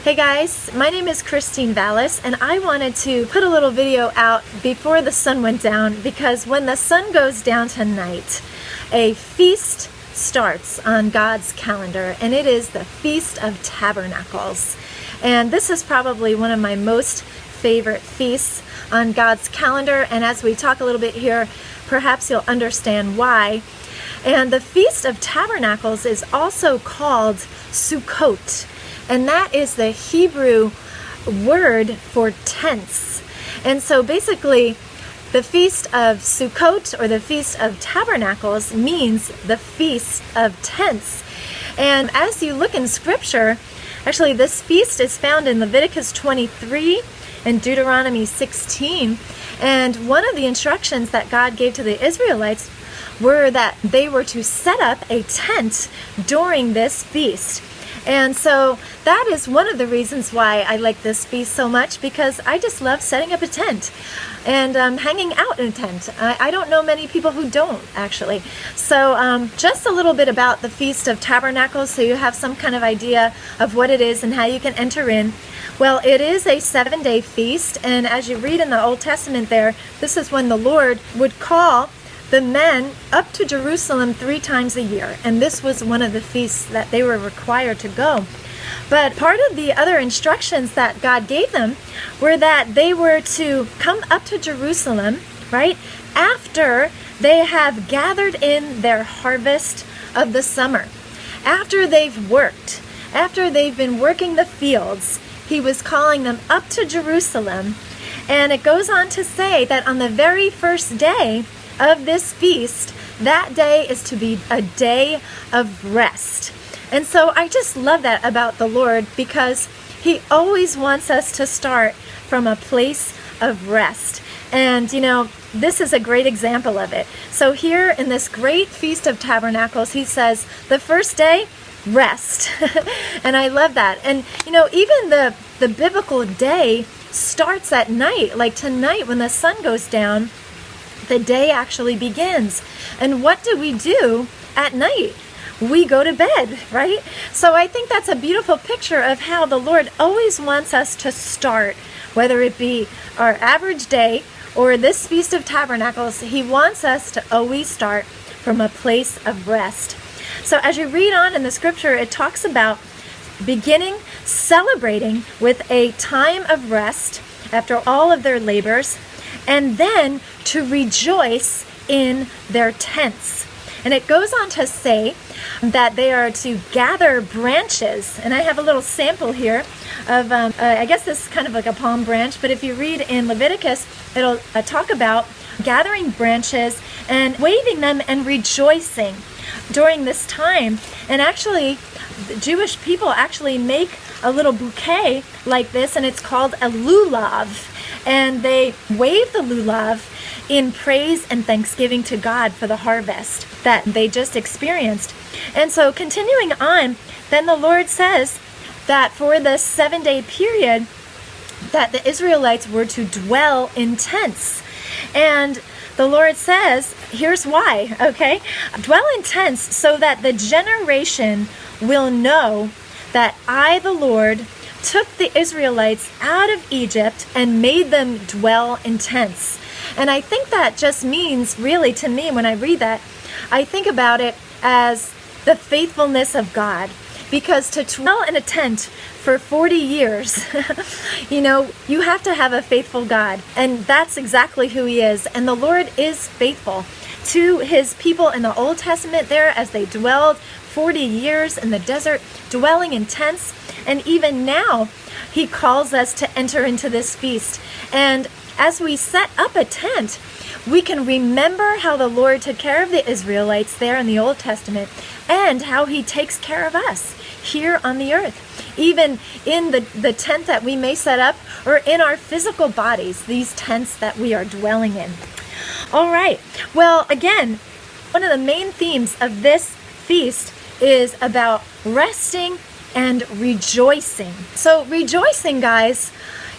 Hey guys, my name is Christine Vales, and I wanted to put a little video out before the sun went down, because when the sun goes down tonight, a feast starts on God's calendar, and it is the Feast of Tabernacles. And this is probably one of my most favorite feasts on God's calendar, and as we talk a little bit here, perhaps you'll understand why. And the Feast of Tabernacles is also called Sukkot. And that is the Hebrew word for tents. And so basically, the Feast of Sukkot, or the Feast of Tabernacles, means the Feast of Tents. And as you look in Scripture, actually this feast is found in Leviticus 23 and Deuteronomy 16. And one of the instructions that God gave to the Israelites were that they were to set up a tent during this feast. And so that is one of the reasons why I like this feast so much, because I just love setting up a tent and hanging out in a tent. I don't know many people who don't, actually. So just a little bit about the Feast of Tabernacles, so you have some kind of idea of what it is and how you can enter in. Well, it is a 7-day feast, and as you read in the Old Testament there, this is when the Lord would call the men up to Jerusalem 3 times a year, and this was one of the feasts that they were required to go. But part of the other instructions that God gave them were that they were to come up to Jerusalem, right, after they have gathered in their harvest of the summer. After they've worked, after they've been working the fields, He was calling them up to Jerusalem. And it goes on to say that on the very first day of this feast, that day is to be a day of rest. And so I just love that about the Lord, because He always wants us to start from a place of rest. And you know, this is a great example of it. So here in this great Feast of Tabernacles, He says the first day, rest. And I love that. And you know, even the biblical day starts at night. Like tonight, when the sun goes down, the day actually begins. And what do we do at night? We go to bed, right? So I think that's a beautiful picture of how the Lord always wants us to start, whether it be our average day or this Feast of Tabernacles. He wants us to always start from a place of rest. So as you read on in the Scripture, it talks about beginning celebrating with a time of rest after all of their labors, and then to rejoice in their tents. And it goes on to say that they are to gather branches. And I have a little sample here of, I guess this is kind of like a palm branch, but if you read in Leviticus, it'll talk about gathering branches and waving them and rejoicing during this time. And actually, the Jewish people actually make a little bouquet like this, and it's called a lulav. And they wave the lulav in praise and thanksgiving to God for the harvest that they just experienced. And so continuing on, then the Lord says that for the 7-day period that the Israelites were to dwell in tents. And the Lord says, here's why, okay? Dwell in tents so that the generation will know that I, the Lord, took the Israelites out of Egypt and made them dwell in tents. And I think that just means, really, to me, when I read that, I think about it as the faithfulness of God. Because to dwell in a tent for 40 years, you know, you have to have a faithful God. And that's exactly who He is. And the Lord is faithful to His people in the Old Testament there as they dwelled 40 years in the desert, dwelling in tents. And even now, He calls us to enter into this feast. And as we set up a tent, we can remember how the Lord took care of the Israelites there in the Old Testament, and how He takes care of us here on the earth. Even in the tent that we may set up, or in our physical bodies, these tents that we are dwelling in. All right. Well, again, one of the main themes of this feast is about resting and rejoicing. So rejoicing, guys,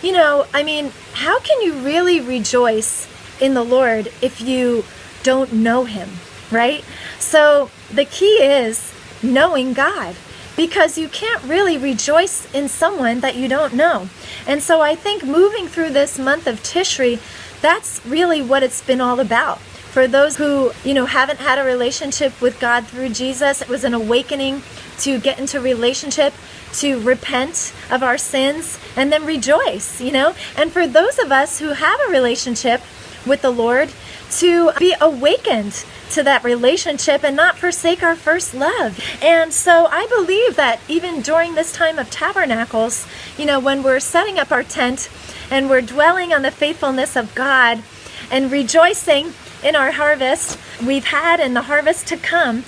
you know, I mean, how can you really rejoice in the Lord if you don't know Him, right? So the key is knowing God. because you can't really rejoice in someone that you don't know. And so I think moving through this month of Tishri, that's really what it's been all about. For those who, haven't had a relationship with God through Jesus, it was an awakening to get into relationship, to repent of our sins, and then rejoice, And for those of us who have a relationship with the Lord, to be awakened to that relationship and not forsake our first love. And so I believe that even during this time of Tabernacles, when we're setting up our tent and we're dwelling on the faithfulness of God and rejoicing in our harvest we've had and the harvest to come,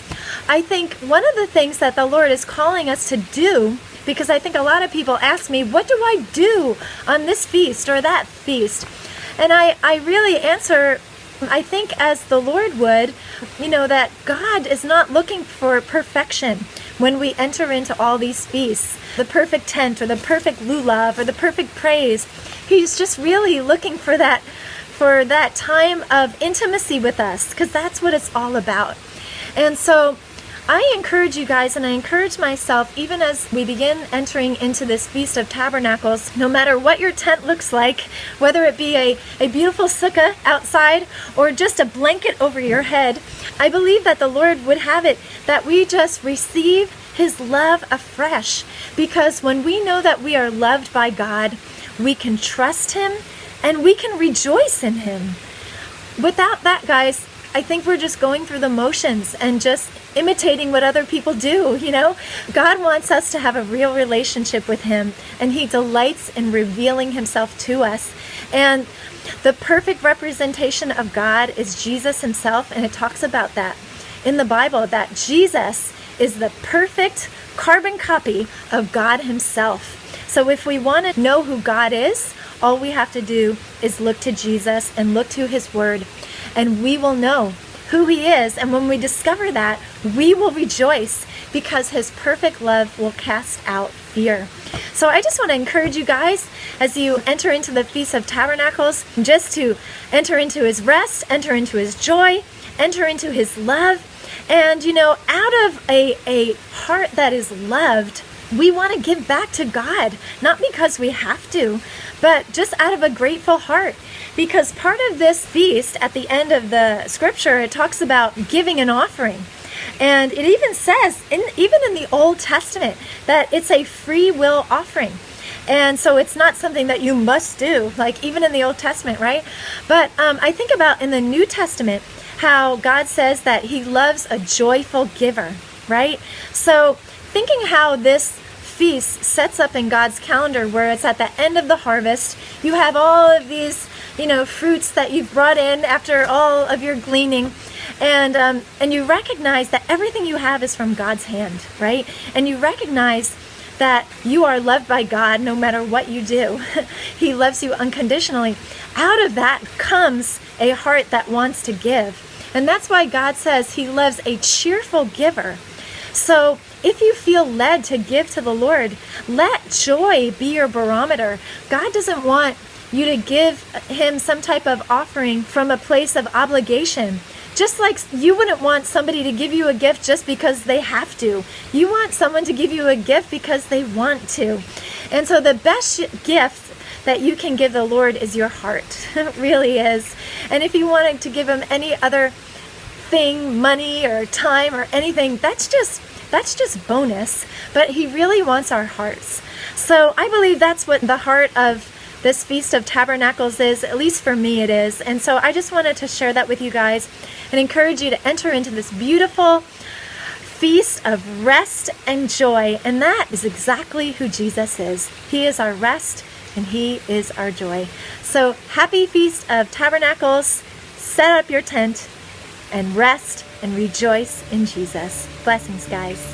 I think one of the things that the Lord is calling us to do, because I think a lot of people ask me, what do I do on this feast or that feast? And I really answer, I think as the Lord would, that God is not looking for perfection when we enter into all these feasts, the perfect tent or the perfect lulav or the perfect praise. He's just really looking for that time of intimacy with us, because that's what it's all about. And so I encourage you guys, and I encourage myself, even as we begin entering into this Feast of Tabernacles, no matter what your tent looks like, whether it be a beautiful sukkah outside or just a blanket over your head, I believe that the Lord would have it that we just receive His love afresh. Because when we know that we are loved by God, we can trust Him and we can rejoice in Him. Without that, guys, I think we're just going through the motions and just imitating what other people do, God wants us to have a real relationship with Him, and He delights in revealing Himself to us. And the perfect representation of God is Jesus Himself, and it talks about that in the Bible, that Jesus is the perfect carbon copy of God Himself. So if we want to know who God is, all we have to do is look to Jesus and look to His Word, and we will know who He is. And when we discover that, we will rejoice, because His perfect love will cast out fear. So I just want to encourage you guys, as you enter into the Feast of Tabernacles, just to enter into His rest, enter into His joy, enter into His love. And out of a heart that is loved, we want to give back to God, not because we have to, but just out of a grateful heart. Because part of this feast, at the end of the scripture, it talks about giving an offering. And it even says, even in the Old Testament, that it's a free will offering. And so it's not something that you must do, like even in the Old Testament, right? But I think about in the New Testament, how God says that He loves a joyful giver, right? So thinking how this feast sets up in God's calendar, where it's at the end of the harvest, you have all of these, fruits that you've brought in after all of your gleaning, and you recognize that everything you have is from God's hand, right? And you recognize that you are loved by God no matter what you do. He loves you unconditionally. Out of that comes a heart that wants to give. And that's why God says He loves a cheerful giver. So if you feel led to give to the Lord, let joy be your barometer. God doesn't want you to give Him some type of offering from a place of obligation. Just like you wouldn't want somebody to give you a gift just because they have to. You want someone to give you a gift because they want to. And so the best gift that you can give the Lord is your heart. It really is. And if you wanted to give Him any other thing, money or time or anything, that's just bonus. But He really wants our hearts. So I believe that's what the heart of this Feast of Tabernacles is, at least for me it is. And so I just wanted to share that with you guys and encourage you to enter into this beautiful feast of rest and joy. And that is exactly who Jesus is. He is our rest and He is our joy. So happy Feast of Tabernacles. Set up your tent and rest and rejoice in Jesus. Blessings, guys.